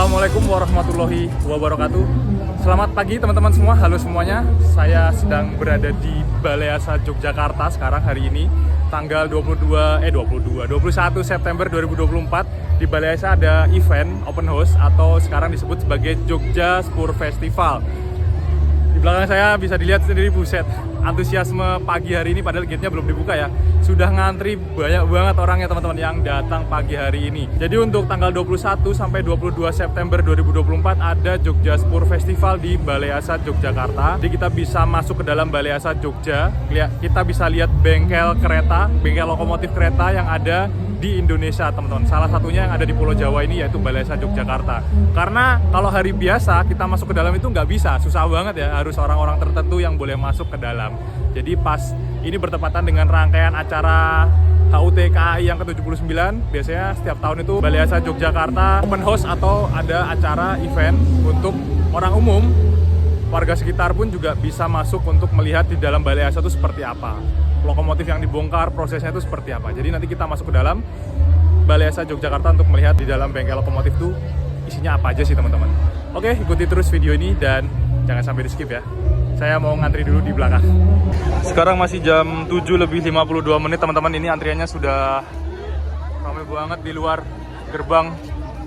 Assalamualaikum warahmatullahi wabarakatuh. Selamat pagi teman-teman semua, halo semuanya. Saya sedang berada di Balai Asa Yogyakarta sekarang hari ini tanggal 21 September 2024. Di Balai Asa ada event open house atau sekarang disebut sebagai Jogja Spur Festival. Di belakang saya bisa dilihat sendiri, buset, antusiasme pagi hari ini padahal gate-nya belum dibuka ya. Sudah ngantri banyak banget orangnya teman-teman yang datang pagi hari ini. Jadi untuk tanggal 21 sampai 22 September 2024 ada Jogja Spur Festival di Balai Asa Yogyakarta. Jadi kita bisa masuk ke dalam Balai Asa Jogja. Kita bisa lihat bengkel kereta, bengkel lokomotif kereta yang ada di Indonesia teman-teman. Salah satunya yang ada di Pulau Jawa ini yaitu Balai Asa Yogyakarta. Karena kalau hari biasa kita masuk ke dalam itu nggak bisa, susah banget ya, harus orang-orang tertentu yang boleh masuk ke dalam. Jadi pas ini bertepatan dengan rangkaian acara HUT KAI yang ke-79, biasanya setiap tahun itu Balai Asa Yogyakarta open house atau ada acara event untuk orang umum. Warga sekitar pun juga bisa masuk untuk melihat di dalam Balai Asa itu seperti apa, lokomotif yang dibongkar, prosesnya itu seperti apa. Jadi nanti kita masuk ke dalam Balai Asa Yogyakarta untuk melihat di dalam bengkel lokomotif itu isinya apa aja sih teman-teman. Oke, ikuti terus video ini dan jangan sampai di skip ya. Saya mau ngantri dulu di belakang. Sekarang masih jam 7:52 teman-teman. Ini antriannya sudah ramai banget di luar gerbang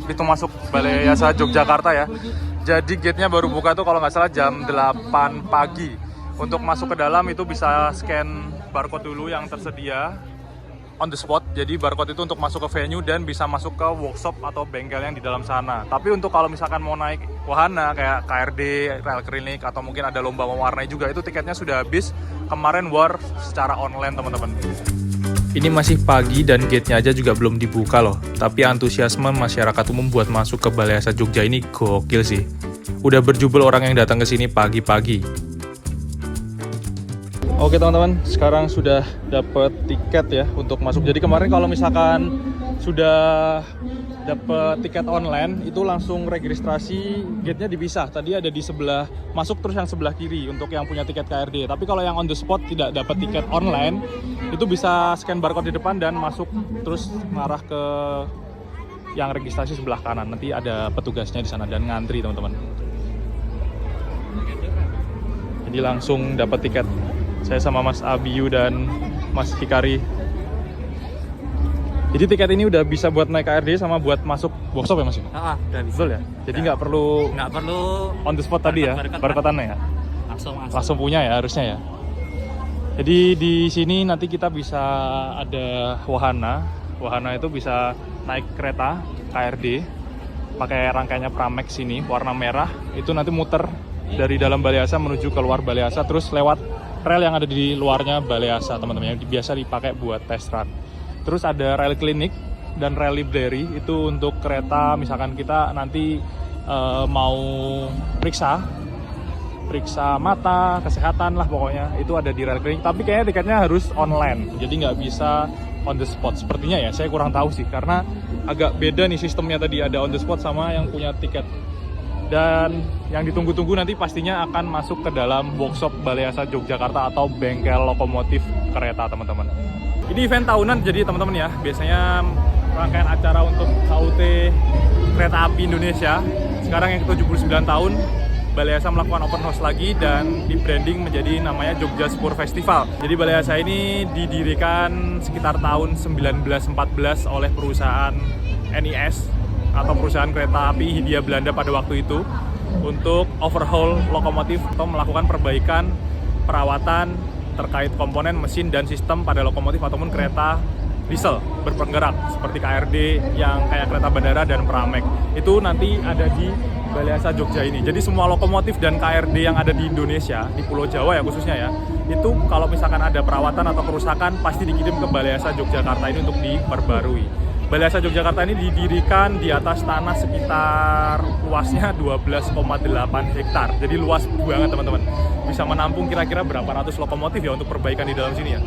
itu masuk Balai Asa Yogyakarta ya. Jadi gate-nya baru buka tuh kalau nggak salah jam 8 pagi. Untuk masuk ke dalam itu bisa scan barcode dulu yang tersedia on the spot. Jadi barcode itu untuk masuk ke venue dan bisa masuk ke workshop atau bengkel yang di dalam sana. Tapi untuk kalau misalkan mau naik wahana kayak KRD, rel klinik, atau mungkin ada lomba mewarnai juga, itu tiketnya sudah habis. Kemarin war secara online teman-teman. Ini masih pagi dan gate-nya aja juga belum dibuka loh. Tapi antusiasme masyarakat umum buat masuk ke Balai Asa Jogja ini gokil sih. Udah berjubel orang yang datang ke sini pagi-pagi. Oke teman-teman, sekarang sudah dapat tiket ya untuk masuk. Jadi kemarin kalau misalkan sudah dapat tiket online itu langsung registrasi, gate-nya dipisah. Tadi ada di sebelah masuk terus yang sebelah kiri untuk yang punya tiket KRD. Tapi kalau yang on the spot tidak dapat tiket online, itu bisa scan barcode di depan dan masuk terus mengarah ke yang registrasi sebelah kanan. Nanti ada petugasnya di sana dan ngantri teman-teman. Jadi langsung dapat tiket. Saya sama Mas Abiyu dan Mas Hikari. Jadi tiket ini udah bisa buat naik KRD sama buat masuk workshop ya Mas? Udah bisa. Betul ya? Jadi nggak perlu on the spot tadi ya, barcode-nya ya? Langsung punya ya harusnya ya? Jadi di sini nanti kita bisa ada wahana. Wahana itu bisa naik kereta KRD pakai rangkaiannya Pramex ini warna merah. Itu nanti muter dari dalam Balai Asa menuju keluar Balai Asa terus lewat rel yang ada di luarnya Balai Asa teman-teman, yang biasa dipakai buat test run. Terus ada rel klinik dan rel library, itu untuk kereta misalkan kita nanti mau periksa mata, kesehatan lah pokoknya, itu ada di rel klinik. Tapi kayaknya tiketnya harus online, jadi nggak bisa on the spot sepertinya ya. Saya kurang tahu sih karena agak beda nih sistemnya, tadi ada on the spot sama yang punya tiket. Dan yang ditunggu-tunggu nanti pastinya akan masuk ke dalam workshop Balai Asa Yogyakarta atau bengkel lokomotif kereta teman-teman. Ini event tahunan jadi teman-teman ya, biasanya rangkaian acara untuk HUT Kereta Api Indonesia. Sekarang yang ke-79 tahun, Balai Asa melakukan open house lagi dan di branding menjadi namanya Jogja Spur Festival. Jadi Balai Asa ini didirikan sekitar tahun 1914 oleh perusahaan NIS atau perusahaan kereta api Hindia Belanda pada waktu itu untuk overhaul lokomotif atau melakukan perbaikan perawatan terkait komponen, mesin, dan sistem pada lokomotif ataupun kereta diesel berpenggerak seperti KRD yang kayak kereta bandara dan Pramex. Itu nanti ada di Balai Asa Jogja ini. Jadi semua lokomotif dan KRD yang ada di Indonesia, di Pulau Jawa ya khususnya ya, itu kalau misalkan ada perawatan atau kerusakan pasti dikirim ke Balai Asa Yogyakarta ini untuk diperbarui. Balai Asa Yogyakarta ini didirikan di atas tanah sekitar luasnya 12,8 hektar. Jadi luas banget teman-teman. Bisa menampung kira-kira berapa ratus lokomotif ya untuk perbaikan di dalam sini ya.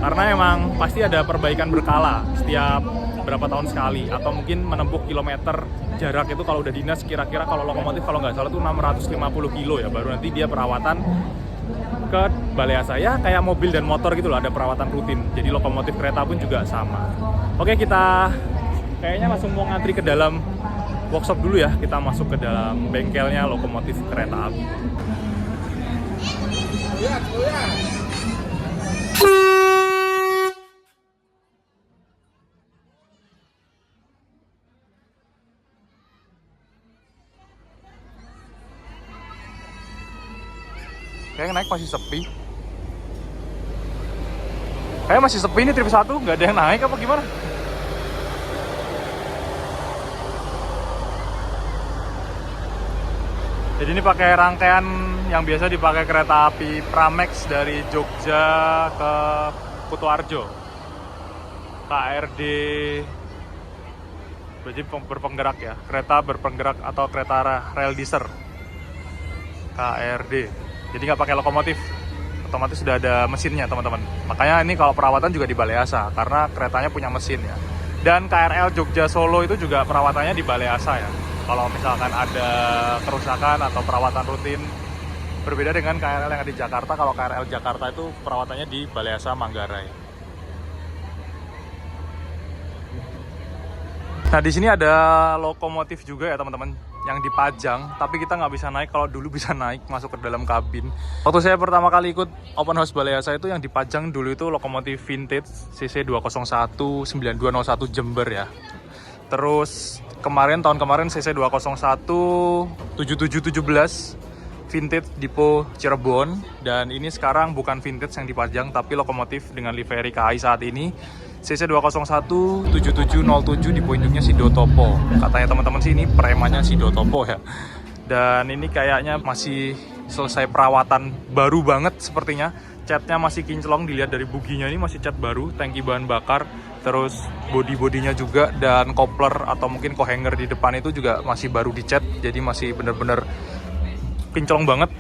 Karena emang pasti ada perbaikan berkala setiap berapa tahun sekali. Atau mungkin menempuh kilometer jarak itu kalau udah dinas kira-kira kalau lokomotif kalau nggak salah itu 650 kilo ya. Baru nanti dia perawatan ke Balai Asa ya, kayak mobil dan motor gitu loh, ada perawatan rutin. Jadi lokomotif kereta pun juga sama. Oke, kita kayaknya langsung mau ngantri ke dalam workshop dulu ya, kita masuk ke dalam bengkelnya lokomotif kereta api. Kayaknya naik masih sepi. Kayaknya masih sepi ini trip 1, nggak ada yang naik apa gimana? Jadi ini pakai rangkaian yang biasa dipakai kereta api Pramex dari Jogja ke Kutoarjo. KRD berarti berpenggerak ya, kereta berpenggerak atau kereta rel diser. KRD. Jadi nggak pakai lokomotif, otomatis sudah ada mesinnya teman-teman. Makanya ini kalau perawatan juga di Balai Asa karena keretanya punya mesin ya. Dan KRL Jogja Solo itu juga perawatannya di Balai Asa ya. Kalau misalkan ada kerusakan atau perawatan rutin, berbeda dengan KRL yang ada di Jakarta. Kalau KRL Jakarta itu perawatannya di Balai Asa Manggarai. Nah di sini ada lokomotif juga ya teman-teman, yang dipajang, tapi kita nggak bisa naik. Kalau dulu bisa naik masuk ke dalam kabin. Waktu saya pertama kali ikut open house Balai Asa itu yang dipajang dulu itu lokomotif vintage CC 201 9201 Jember ya. Terus tahun kemarin CC 201 7717 vintage Dipo Cirebon, dan ini sekarang bukan vintage yang dipajang tapi lokomotif dengan livery KAI saat ini CC 201 7707 Dipo induknya Sido Topo. Katanya teman-teman sih ini premannya Sido Topo ya. Dan ini kayaknya masih selesai perawatan baru banget sepertinya. Catnya masih kinclong, dilihat dari buginya ini masih cat baru, tangki bahan bakar, terus body-bodinya juga, dan kopler atau mungkin co-hanger di depan itu juga masih baru dicat, jadi masih bener-bener kinclong banget.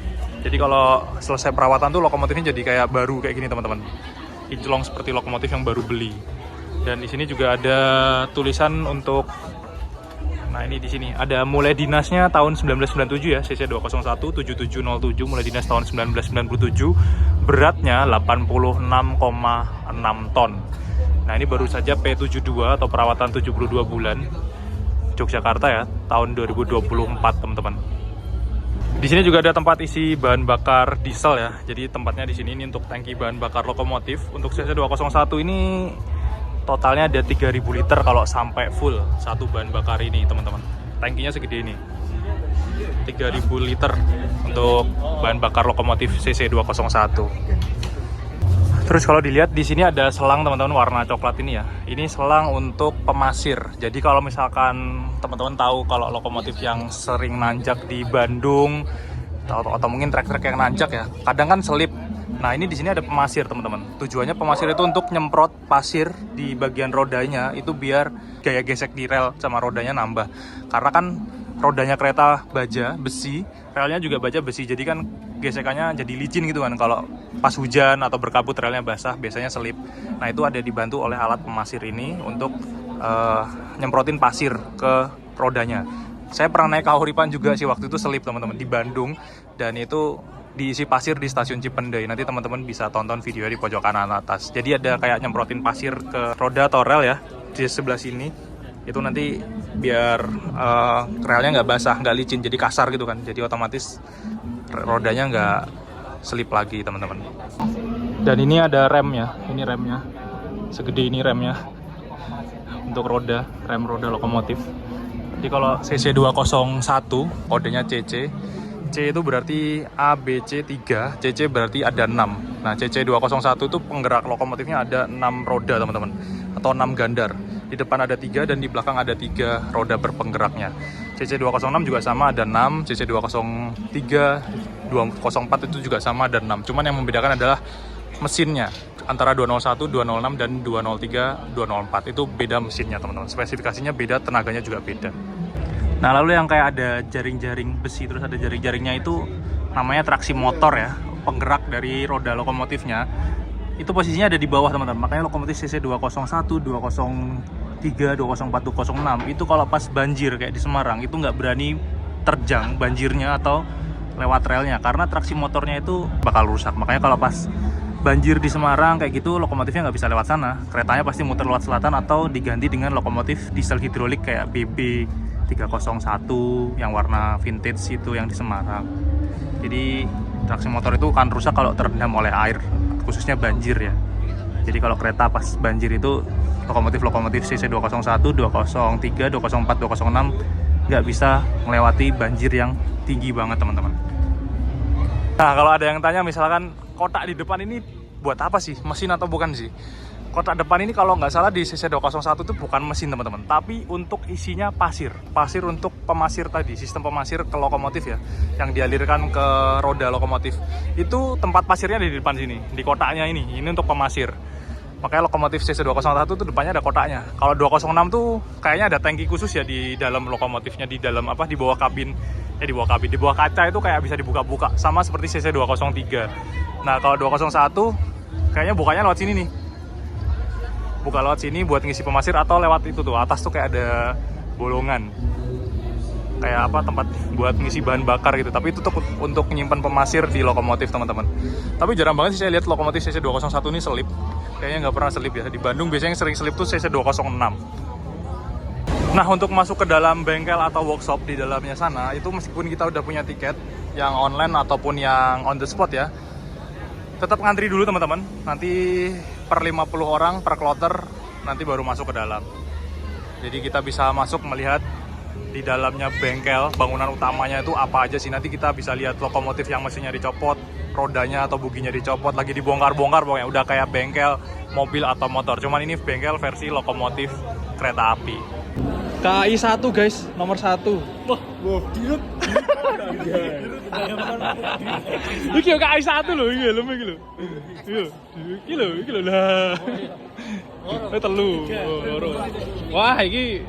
Jadi kalau selesai perawatan tuh lokomotifnya jadi kayak baru kayak gini teman-teman, kinclong seperti lokomotif yang baru beli. Dan di sini juga ada tulisan untuk, nah ini di sini ada mulai dinasnya tahun 1997 ya, CC 201 7707 mulai dinas tahun 1997, beratnya 86,6 ton. Nah ini baru saja P72 atau perawatan 72 bulan Yogyakarta ya, tahun 2024 teman-teman. Di sini juga ada tempat isi bahan bakar diesel ya. Jadi tempatnya di sini ini untuk tangki bahan bakar lokomotif. Untuk CC 201 ini totalnya ada 3000 liter kalau sampai full satu bahan bakar ini teman-teman. Tangkinya segede ini. 3000 liter untuk bahan bakar lokomotif CC 201. Terus kalau dilihat di sini ada selang teman-teman warna coklat ini ya. Ini selang untuk pemasir. Jadi kalau misalkan teman-teman tahu kalau lokomotif yang sering nanjak di Bandung atau mungkin trek-trek yang nanjak ya, kadang kan selip. Nah ini di sini ada pemasir teman-teman. Tujuannya pemasir itu untuk nyemprot pasir di bagian rodanya itu biar gaya gesek di rel sama rodanya nambah. Karena kan rodanya kereta baja besi, relnya juga baja besi, jadi kan gesekannya jadi licin gitu kan. Kalau pas hujan atau berkabut relnya basah biasanya selip. Nah itu ada dibantu oleh alat pemasir ini untuk nyemprotin pasir ke rodanya. Saya pernah naik Kahuripan juga sih waktu itu selip teman-teman di Bandung, dan itu diisi pasir di stasiun Cipendei. Nanti teman-teman bisa tonton video di pojok kanan atas. Jadi ada kayak nyemprotin pasir ke roda atau rel ya di sebelah sini. Itu nanti biar relnya nggak basah, nggak licin, jadi kasar gitu kan. Jadi otomatis rodanya nggak selip lagi teman-teman. Dan ini ada remnya, ini remnya segede ini remnya untuk roda, rem roda lokomotif. Jadi kalau CC 201 kodenya CC, C itu berarti A, B, C 3, CC berarti ada 6. Nah CC 201 itu penggerak lokomotifnya ada 6 roda teman-teman, atau 6 gandar. Di depan ada 3 dan di belakang ada 3 roda berpenggeraknya. CC 206 juga sama ada 6, CC 203, 204 itu juga sama ada 6. Cuman yang membedakan adalah mesinnya. Antara 201, 206 dan 203, 204 itu beda mesinnya teman-teman. Spesifikasinya beda, tenaganya juga beda. Nah lalu yang kayak ada jaring-jaring besi terus ada jaring-jaringnya itu namanya traksi motor ya, penggerak dari roda lokomotifnya. Itu posisinya ada di bawah teman-teman. Makanya lokomotif CC 201, 203, 204, 206 itu kalau pas banjir kayak di Semarang itu nggak berani terjang banjirnya atau lewat relnya karena traksi motornya itu bakal rusak. Makanya kalau pas banjir di Semarang kayak gitu lokomotifnya nggak bisa lewat sana, keretanya pasti muter lewat selatan atau diganti dengan lokomotif diesel hidrolik kayak BB 301 yang warna vintage itu yang di Semarang. Jadi traksi motor itu kan rusak kalau terendam oleh air, khususnya banjir ya. Jadi kalau kereta pas banjir itu lokomotif CC 201, 203, 204, 206 nggak bisa melewati banjir yang tinggi banget teman-teman. Nah kalau ada yang tanya misalkan kotak di depan ini buat apa sih? Mesin atau bukan sih? Kotak depan ini kalau nggak salah di CC 201 itu bukan mesin teman-teman, tapi untuk isinya pasir untuk pemasir tadi, sistem pemasir ke lokomotif ya, yang dialirkan ke roda lokomotif. Itu tempat pasirnya di depan sini, di kotaknya ini untuk pemasir. Makanya lokomotif CC 201 itu depannya ada kotaknya. Kalau 206 tuh kayaknya ada tangki khusus ya di dalam lokomotifnya, di dalam di bawah kabin, di bawah kaca itu kayak bisa dibuka-buka, sama seperti CC 203. Nah kalau 201 kayaknya bukanya lewat sini nih. Buka lewat sini buat ngisi pemasir, atau lewat itu tuh atas tuh kayak ada bolongan kayak tempat buat ngisi bahan bakar gitu, tapi itu tuh untuk menyimpan pemasir di lokomotif teman-teman. Tapi jarang banget sih saya lihat lokomotif CC 201 ini selip, kayaknya nggak pernah selip ya. Di Bandung biasanya yang sering selip tuh CC 206. Nah untuk masuk ke dalam bengkel atau workshop di dalamnya sana itu, meskipun kita udah punya tiket yang online ataupun yang on the spot ya, tetap ngantri dulu teman-teman. Nanti per 50 orang per kloter nanti baru masuk ke dalam. Jadi kita bisa masuk melihat di dalamnya bengkel, bangunan utamanya itu apa aja sih. Nanti kita bisa lihat lokomotif yang mesinnya dicopot, rodanya atau buginya dicopot, lagi dibongkar-bongkar pokoknya. Udah kayak bengkel mobil atau motor. Cuman ini bengkel versi lokomotif kereta api. KAI 1 guys, nomor 1. Wah, dirut. Iki KAI 1 loh, iki lho, iki lho. Iki lho lah. Telu. Wah, iki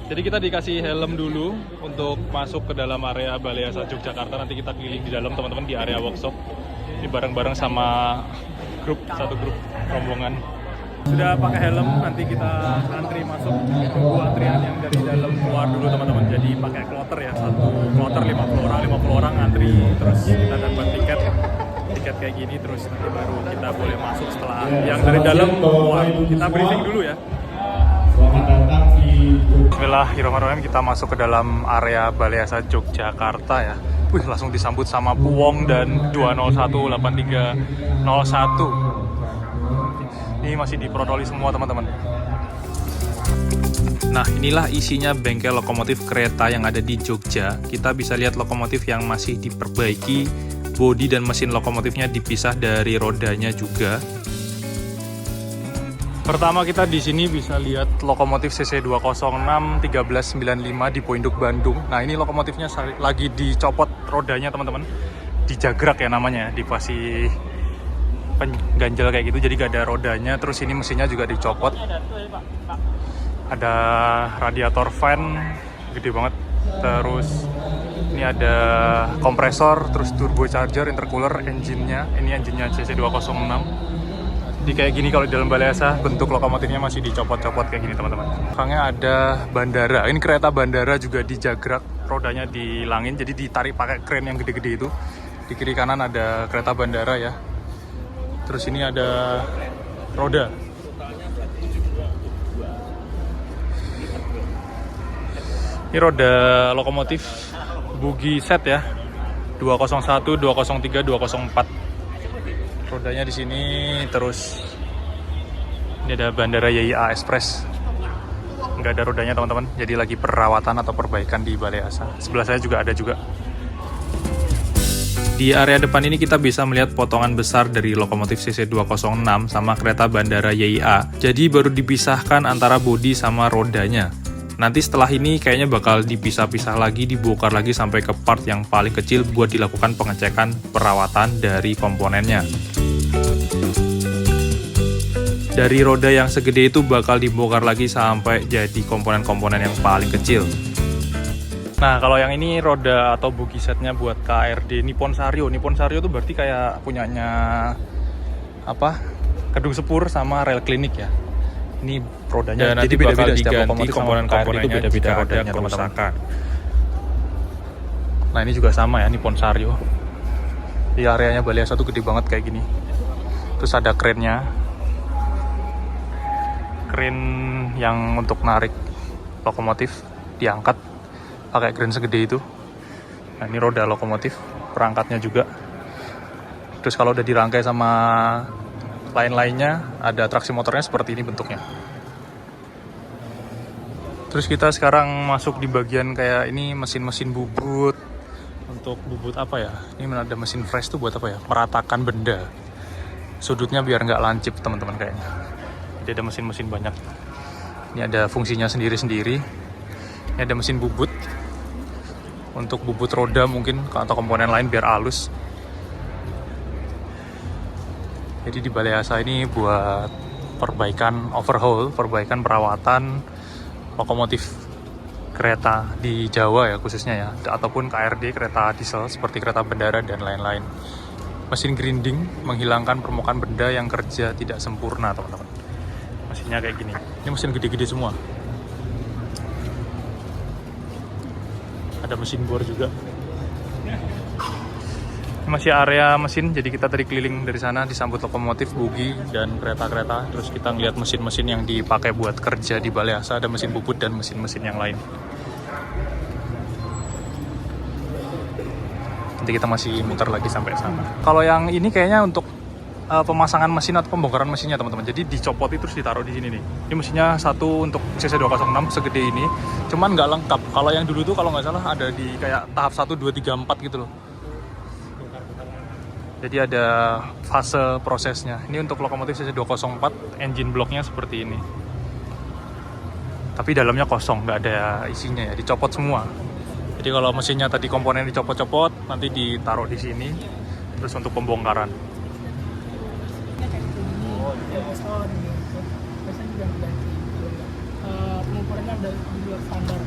jadi kita dikasih helm dulu untuk masuk ke dalam area Balai Asa Yogyakarta. Nanti kita keliling di dalam teman-teman di area workshop. Ini bareng-bareng sama satu grup rombongan. Sudah pakai helm, nanti kita antri masuk, tunggu antrian yang dari dalam keluar dulu teman-teman. Jadi pakai kloter ya, satu kloter 50 orang antri, terus kita dapat tiket kayak gini, terus nanti baru kita boleh masuk setelah yang dari dalam keluar. Kita briefing dulu ya. Bismillahirrahmanirrahim, kita masuk ke dalam area Balai Asa Yogyakarta ya. Wih, langsung disambut sama Puwong dan 2018301. Ini masih diprotoli semua teman-teman. Nah inilah isinya bengkel lokomotif kereta yang ada di Jogja. Kita bisa lihat lokomotif yang masih diperbaiki, bodi dan mesin lokomotifnya dipisah dari rodanya juga. Pertama kita di sini bisa lihat lokomotif CC 206 1395 di Poinduk Bandung. Nah ini lokomotifnya lagi dicopot rodanya teman-teman, dijagrak ya namanya, dikasih pengganjal kayak gitu, jadi gak ada rodanya. Terus ini mesinnya juga dicopot, ada radiator fan gede banget, terus ini ada kompresor, terus turbocharger, intercooler, engine-nya. Ini engine-nya CC 206. Jadi kayak gini kalau di dalam Balai Asa, bentuk lokomotifnya masih dicopot-copot kayak gini teman-teman. Belakangnya ada bandara, ini kereta bandara juga dijagrak, rodanya dilangin, jadi ditarik pakai kren yang gede-gede itu. Di kiri kanan ada kereta bandara ya. Terus ini ada roda. Ini roda lokomotif bugi set ya. 201, 203, 204. Rodanya di sini. Terus ini ada Bandara YIA Express. Nggak ada rodanya teman-teman. Jadi lagi perawatan atau perbaikan di Balai Asa. Sebelah saya juga ada juga. Di area depan ini kita bisa melihat potongan besar dari lokomotif CC 206 sama kereta bandara YIA. Jadi baru dipisahkan antara bodi sama rodanya. Nanti setelah ini kayaknya bakal dipisah-pisah lagi, dibongkar lagi sampai ke part yang paling kecil buat dilakukan pengecekan perawatan dari komponennya. Dari roda yang segede itu bakal dibongkar lagi sampai jadi komponen-komponen yang paling kecil. Nah kalau yang ini roda atau bugi setnya buat KRD Nippon Sario. Nippon Sario itu berarti kayak punyanya Kedung Sepur sama Rel Klinik ya. Ini rodanya ya, jadi beda-beda setiap lokomotif, komponen-komponennya itu beda-beda rodanya teman-teman. Nah ini juga sama ya, Nippon Sario. Di areanya Balai Asa tuh gede banget kayak gini. Terus ada krennya, kren yang untuk narik lokomotif diangkat pakai kren segede itu. Nah, ini roda lokomotif, perangkatnya juga. Terus kalau udah dirangkai sama lain-lainnya, ada traksi motornya seperti ini bentuknya. Terus kita sekarang masuk di bagian kayak ini mesin-mesin bubut. Untuk bubut apa ya? Ini ada mesin fresh tuh buat apa ya? Meratakan benda. Sudutnya biar nggak lancip teman-teman kayaknya. Jadi ada mesin-mesin banyak. Ini ada fungsinya sendiri-sendiri. Ini ada mesin bubut. Untuk bubut roda mungkin atau komponen lain biar halus. Jadi di Balai Asa ini buat perbaikan overhaul, perbaikan perawatan lokomotif kereta di Jawa ya khususnya ya, ataupun KRD kereta diesel seperti kereta bandara dan lain-lain. Mesin grinding menghilangkan permukaan benda yang kerja tidak sempurna teman-teman. Mesinnya kayak gini. Ini mesin gede-gede semua. Ada mesin bor juga. Ini masih area mesin, jadi kita tadi keliling dari sana disambut lokomotif, bogi, dan kereta-kereta. Terus kita ngeliat mesin-mesin yang dipakai buat kerja di Balai Asa, ada mesin bubut dan mesin-mesin yang lain. Nanti kita masih muter lagi sampai sana. Kalau yang ini kayaknya untuk pemasangan mesin atau pembongkaran mesinnya teman-teman. Jadi dicopot terus ditaruh di sini nih. Ini mesinnya satu untuk CC206 segede ini. Cuman nggak lengkap. Kalau yang dulu tuh kalau nggak salah ada di kayak tahap 1, 2, 3, 4 gitu loh. Jadi ada fase prosesnya. Ini untuk lokomotif CC204, engine blocknya seperti ini. Tapi dalamnya kosong, nggak ada isinya ya, dicopot semua. Jadi kalau mesinnya tadi komponen dicopot-copot, nanti ditaruh di sini, terus untuk pembongkaran. Pengukurannya udah standar.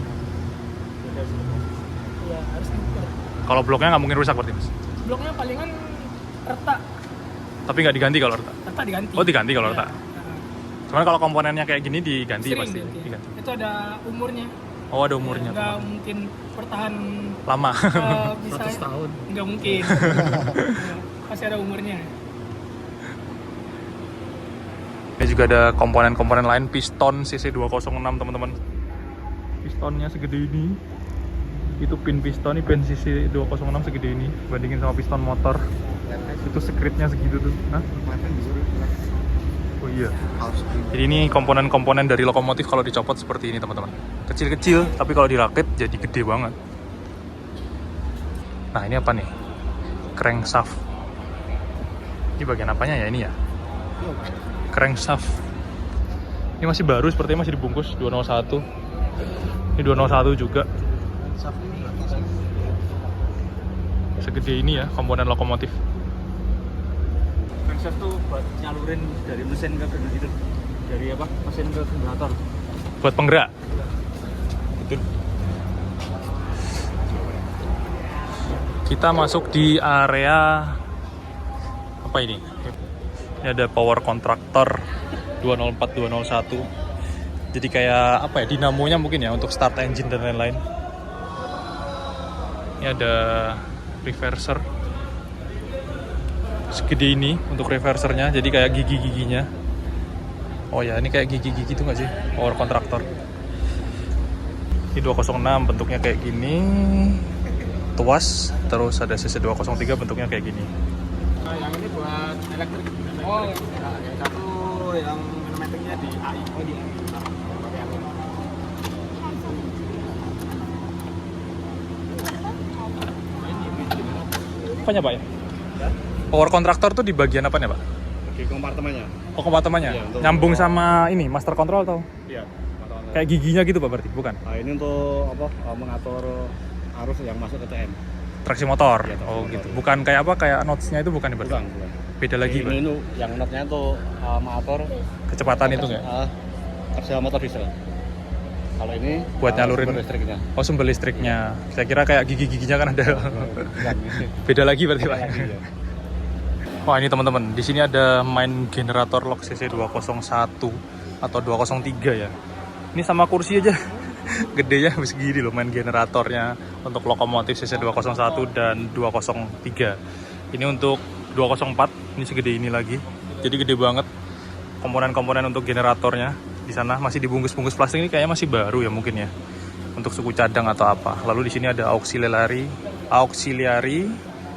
Ya harus diukur. Kalau bloknya nggak mungkin rusak berarti mas? Bloknya palingan retak. Tapi nggak diganti kalau retak? Retak diganti. Oh diganti kalau ya. retak? Cuman kalau komponennya kayak gini diganti Sering pasti? diganti. Itu ada umurnya. Oh ada umurnya? Nggak mungkin bertahan lama? Bisa 100 tahun? Nggak mungkin. Pasti ada umurnya. Ini juga ada komponen-komponen lain, piston CC206 teman-teman. Pistonnya segede ini. Itu pin piston, ini pin CC206 segede ini. Bandingin sama piston motor. Itu sekritnya segitu tuh. Hah? Oh iya. Jadi ini komponen-komponen dari lokomotif kalau dicopot seperti ini teman-teman. Kecil-kecil, tapi kalau dirakit jadi gede banget. Nah ini apa nih? Crankshaft. Ini bagian apanya ya ini ya? Crankshaft. Ini masih baru, sepertinya masih dibungkus 201. Ini 201 juga. Segede ini ya komponen lokomotif. Crankshaft tuh buat nyalurin dari mesin ke gitu. Dari apa? Mesin ke generator. Buat penggerak. Betul. Kita masuk di area apa ini? Ini ada power contractor 204 201. Jadi kayak apa ya? Dinamonya mungkin ya untuk start engine dan lain-lain. Ini ada reverser. Segede ini untuk reversernya. Jadi kayak gigi-giginya. Oh ya, ini kayak gigi-gigi itu nggak sih? Power contractor. Ini 206 bentuknya kayak gini. Tuas. Terus ada CC203 bentuknya kayak gini. Nah, yang ini buat elektrik. Oh, yang satu yang pneumatiknya di AI. Oh, di AI. Apanya Pak ya? Power contractor tuh di bagian apanya Pak? Di kompartemennya. Oh kompartemennya? Iya, Nyambung sama ini, master control atau? Iya, kompartemennya. Kayak giginya gitu Pak berarti? Bukan? Nah, ini untuk apa? Mengatur arus yang masuk ke TM. Traksi motor? Iya, traksi Oh motor, gitu. iya. Bukan kayak apa? Kayak notes-nya itu bukan ya berarti? Bukan. Beda lagi Pak? Ini yang notnya tuh mengatur Kecepatan itu nggak? kerja motor diesel. Kalau ini Buat nyalurin sumber listriknya. Oh sumber listriknya. Saya kira kayak gigi-giginya kan ada. Beda lagi berarti Pak? Lagi, ya. Wah ini teman-teman, di sini ada main generator lock CC201 atau 203 ya. Ini sama kursi aja. Gedenya segini loh main generatornya untuk lokomotif CC201 dan 203. Ini untuk 204, ini segede ini lagi. Jadi gede banget komponen-komponen untuk generatornya. Di sana masih dibungkus-bungkus plastik, ini kayaknya masih baru ya mungkin ya. Untuk suku cadang atau apa. Lalu di sini ada auxiliary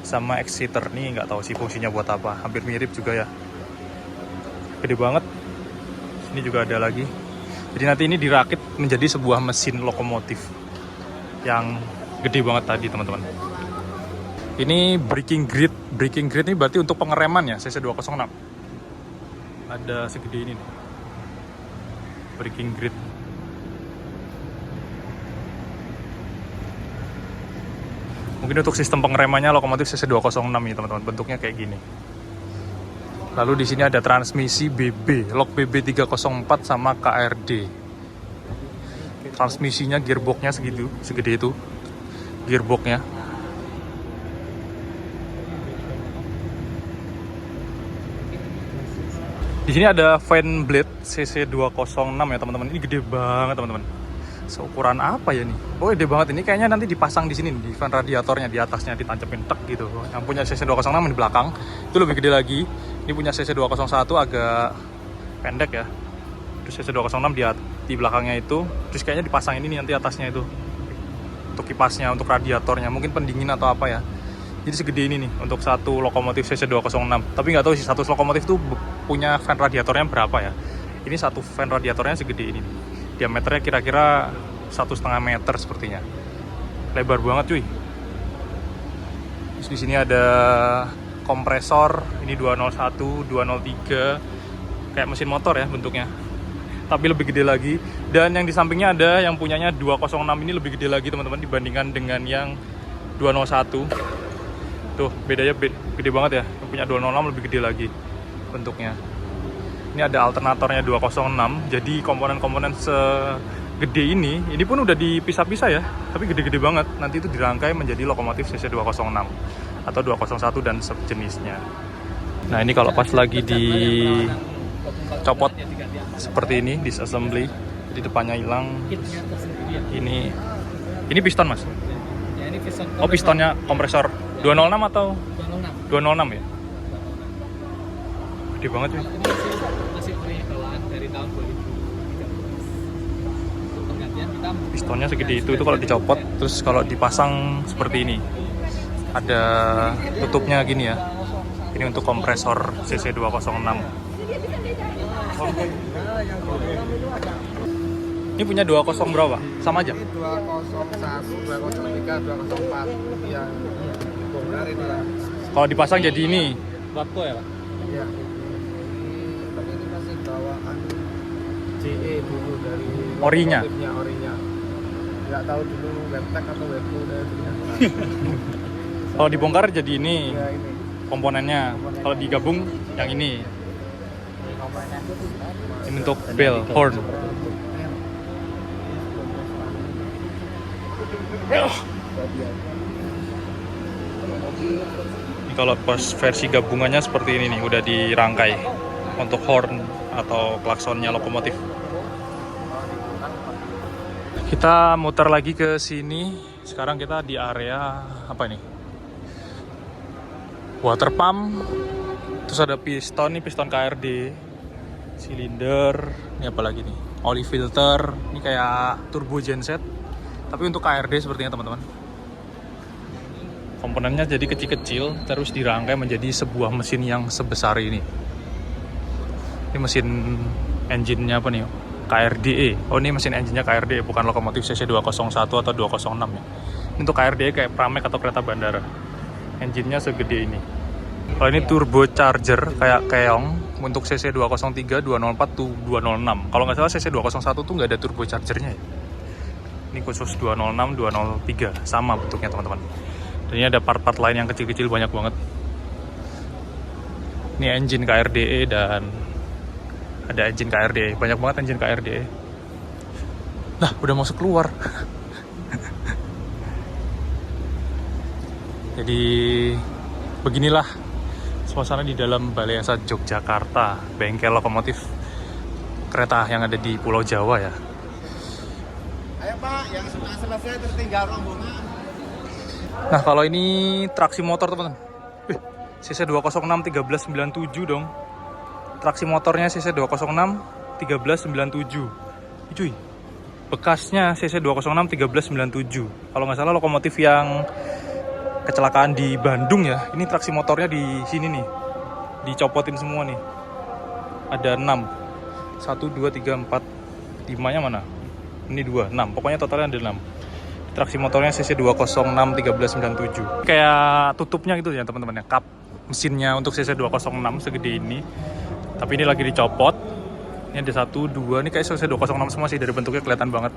sama exciter. Nih nggak tahu sih fungsinya buat apa. Hampir mirip juga ya. Gede banget. Ini juga ada lagi. Jadi nanti ini dirakit menjadi sebuah mesin lokomotif yang gede banget tadi teman-teman. Ini braking grid. Braking grid ini berarti untuk pengereman ya, CC206. Ada segede ini nih. Braking grid. Mungkin untuk sistem pengeremannya lokomotif CC206 ya teman-teman. Bentuknya kayak gini. Lalu di sini ada transmisi BB, lok BB 304 sama KRD. Transmisinya gearboxnya segede itu. Gearboxnya. Di sini ada fan blade CC206 ya teman-teman. Ini gede banget teman-teman. Seukuran apa ya nih? Oh gede banget, ini kayaknya nanti dipasang di sini di fan radiatornya, di atasnya ditancepin tek gitu. Yang punya CC206 di belakang itu lebih gede lagi. Ini punya CC201 agak pendek ya. Terus CC206 di belakangnya itu, terus kayaknya dipasang ini nih nanti atasnya itu. Untuk kipasnya, untuk radiatornya, mungkin pendingin atau apa ya. Jadi segede ini nih untuk satu lokomotif CC206. Tapi nggak tahu sih satu lokomotif tuh punya fan radiatornya berapa ya. Ini satu fan radiatornya segede ini nih. Diameternya kira-kira 1,5 meter sepertinya. Lebar banget cuy. Terus di sini ada kompresor, ini 201, 203. Kayak mesin motor ya bentuknya. Tapi lebih gede lagi. Dan yang di sampingnya ada yang punyanya 206, ini lebih gede lagi teman-teman dibandingkan dengan yang 201. Tuh, bedanya gede banget ya. Yang punya 206 lebih gede lagi bentuknya. Ini ada alternatornya 206. Jadi komponen-komponen segede ini pun udah dipisah-pisah ya. Tapi gede-gede banget. Nanti itu dirangkai menjadi lokomotif CC206 atau 201 dan sejenisnya. Nah, ini kalau pas lagi dicopot seperti ini, disassembly. Jadi depannya hilang. Ini piston, Mas. Ya, ini piston. Oh, pistonnya kompresor 206 atau 206 ya? Gede banget ya. Ini masih penyegelan dari tahun 2013. Penggantian kita Pistonnya segede itu kalau dicopot, terus kalau dipasang seperti ini. Ada tutupnya gini ya. Ini untuk kompresor CC206. Ini punya 20 berapa? Sama aja? Ini 201, 203, 204 yang bongkar itu lah. Kalau dipasang jadi ini. Babko ya, Pak? Iya. Ini masih bawaan JE dulu dari Orinya? Orinya. Nggak tahu dulu webtech atau webco dari Kalau dibongkar jadi ini ya, ini. komponennya. Kalau digabung yang ini. Komponennya. Ini untuk bell, horn. Ini kalau pas versi gabungannya seperti ini nih, udah dirangkai untuk horn atau klaksonnya lokomotif. Kita muter lagi ke sini. Sekarang kita di area apa ini? Water pump. Terus ada piston, nih piston KRD, silinder. Ini apa lagi nih? Oli filter. Ini kayak turbo genset. Tapi untuk KRD sepertinya teman-teman. Komponennya jadi kecil-kecil, terus dirangkai menjadi sebuah mesin yang sebesar ini. Ini mesin engine-nya apa nih? KRDE. Oh, ini mesin engine-nya KRDE, bukan lokomotif CC201 atau 206 ya. Ini untuk KRDE kayak Pramek atau kereta bandara. Engine-nya segede ini. Kalau ini turbocharger kayak Keong untuk CC203, 204, 206. Kalau nggak salah CC201 tuh nggak ada turbochargernya ya. Ini khusus 206, 203, sama bentuknya teman-teman. Dan ini ada part-part lain yang kecil-kecil banyak banget. Ini engine KRDE dan ada engine KRDE, banyak banget engine KRDE. Nah, udah masuk keluar. Jadi beginilah suasana di dalam Balai Asa Yogyakarta, bengkel lokomotif kereta yang ada di Pulau Jawa ya. Ayo Pak, yang sudah selesai tertinggal rombongan. Nah, kalau ini traksi motor teman-teman. CC206 1397 dong. Traksi motornya CC206 1397. Cuy, bekasnya CC 206 1397. Kalau nggak salah lokomotif yang kecelakaan di Bandung ya. Ini traksi motornya di sini nih, dicopotin semua nih. Ada 6. 1, 2, 3, 4, 5-nya mana? Ini 2, 6. Pokoknya totalnya ada 6. Traksi motornya CC 206 1397. Kayak tutupnya gitu ya teman-teman ya. Kap mesinnya untuk CC 206 segede ini. Tapi ini lagi dicopot. Ini ada 1, 2. Ini kayak CC 206 semua sih, dari bentuknya kelihatan banget.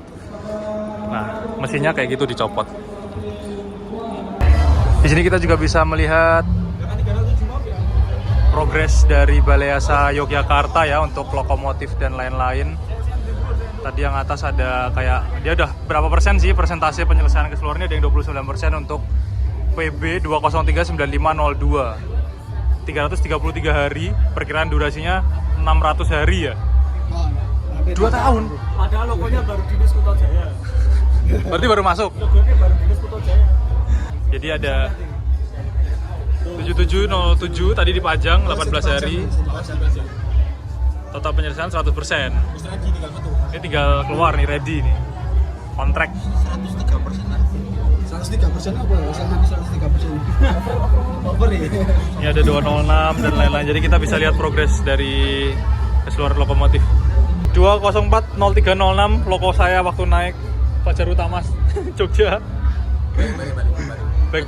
Nah, mesinnya kayak gitu dicopot. Di sini kita juga bisa melihat progres dari Baleasa Yogyakarta ya untuk lokomotif dan lain-lain. Tadi yang atas ada kayak dia udah berapa persen sih persentase penyelesaian keseluruhannya, ada yang 29% untuk PB 2039502. 333 hari, perkiraan durasinya 600 hari ya. 2 tahun. Padahal logonya baru Dinas Kuto Jaya. Berarti baru masuk. Logonya baru Dinas Kuto Jaya. Jadi ada 7707 tadi dipajang 18 hari. Total penyelesaian 100%. Ini tinggal keluar nih, ready nih. Kontrak 103% apa ya? 103%. Over ya. Ini ada 206 dan lain-lain. Jadi kita bisa lihat progres dari keseluruhan lokomotif. 2040306 loko saya waktu naik Fajar Utamas Jogja. Baik.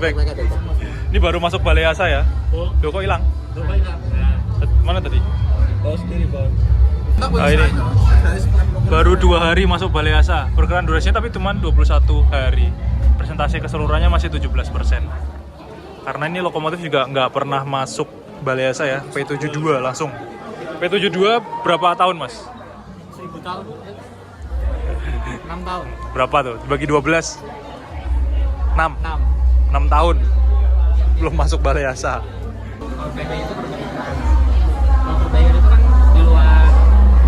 Ini baru masuk Baleasa ya. Loh kok hilang? Mana tadi? Oh, sendiri, Bang. Ini baru 2 hari masuk Baleasa. Perkiraan durasinya tapi cuma 21 hari. Presentasi keseluruhannya masih 17%. Karena ini lokomotif juga nggak pernah masuk Baleasa ya. P72 langsung. P72 berapa tahun mas? 1000 tahun. 6 tahun. Berapa tuh? Dibagi 12? 6 6. tahun belum masuk Baleasa. Kalau PP itu perbaikan. Kalau perbaikan itu kan di luar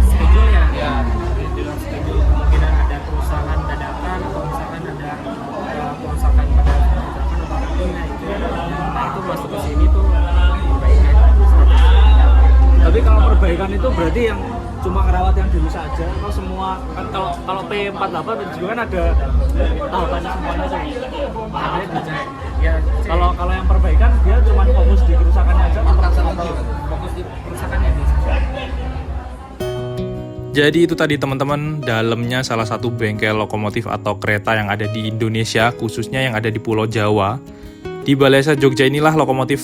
schedule ya. Ya. Di luar schedule, kemungkinan ada kerusakan dadakan atau misalkan ada kerusakan pada dadakan atau apapun ya itu. Nah itu masuk ke sini tuh perbaikan. Tapi kalau perbaikan itu berarti yang cuma ngerawat yang dulu saja atau semua kan kalau P48 juga kan ada tahapannya semuanya sih. Ya, kalau yang perbaikan dia cuma fokus di kerusakannya aja atau fokus di kerusakannya di. Jadi itu tadi teman-teman, dalamnya salah satu bengkel lokomotif atau kereta yang ada di Indonesia, khususnya yang ada di Pulau Jawa. Di Baleasa Jogja inilah lokomotif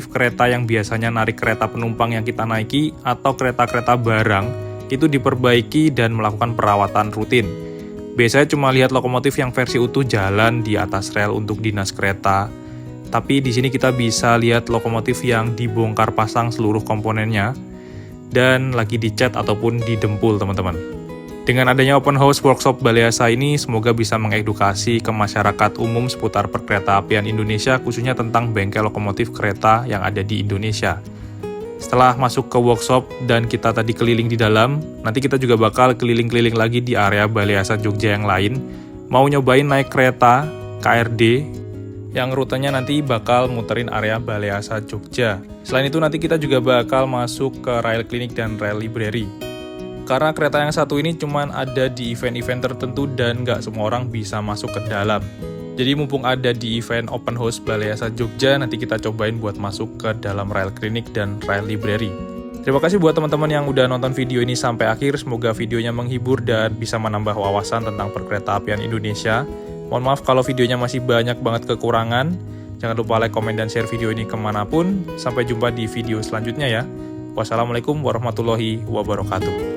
kereta yang biasanya narik kereta penumpang yang kita naiki atau kereta-kereta barang itu diperbaiki dan melakukan perawatan rutin. Biasanya cuma lihat lokomotif yang versi utuh jalan di atas rel untuk dinas kereta. Tapi di sini kita bisa lihat lokomotif yang dibongkar pasang seluruh komponennya dan lagi dicat ataupun didempul teman-teman. Dengan adanya open house workshop Baleasa ini, semoga bisa mengedukasi ke masyarakat umum seputar perkeretaapian Indonesia, khususnya tentang bengkel lokomotif kereta yang ada di Indonesia. Setelah masuk ke workshop dan kita tadi keliling di dalam, nanti kita juga bakal keliling-keliling lagi di area Baleasa Jogja yang lain. Mau nyobain naik kereta KRD, yang rutenya nanti bakal muterin area Baleasa Jogja. Selain itu nanti kita juga bakal masuk ke Rail Clinic dan Rail Library. Karena kereta yang satu ini cuma ada di event-event tertentu dan nggak semua orang bisa masuk ke dalam. Jadi mumpung ada di event open house Baleasa Jogja, nanti kita cobain buat masuk ke dalam Rail Clinic dan Rail Library. Terima kasih buat teman-teman yang udah nonton video ini sampai akhir. Semoga videonya menghibur dan bisa menambah wawasan tentang perkeretaapian Indonesia. Mohon maaf kalau videonya masih banyak banget kekurangan. Jangan lupa like, komen, dan share video ini kemanapun. Sampai jumpa di video selanjutnya ya. Wassalamualaikum warahmatullahi wabarakatuh.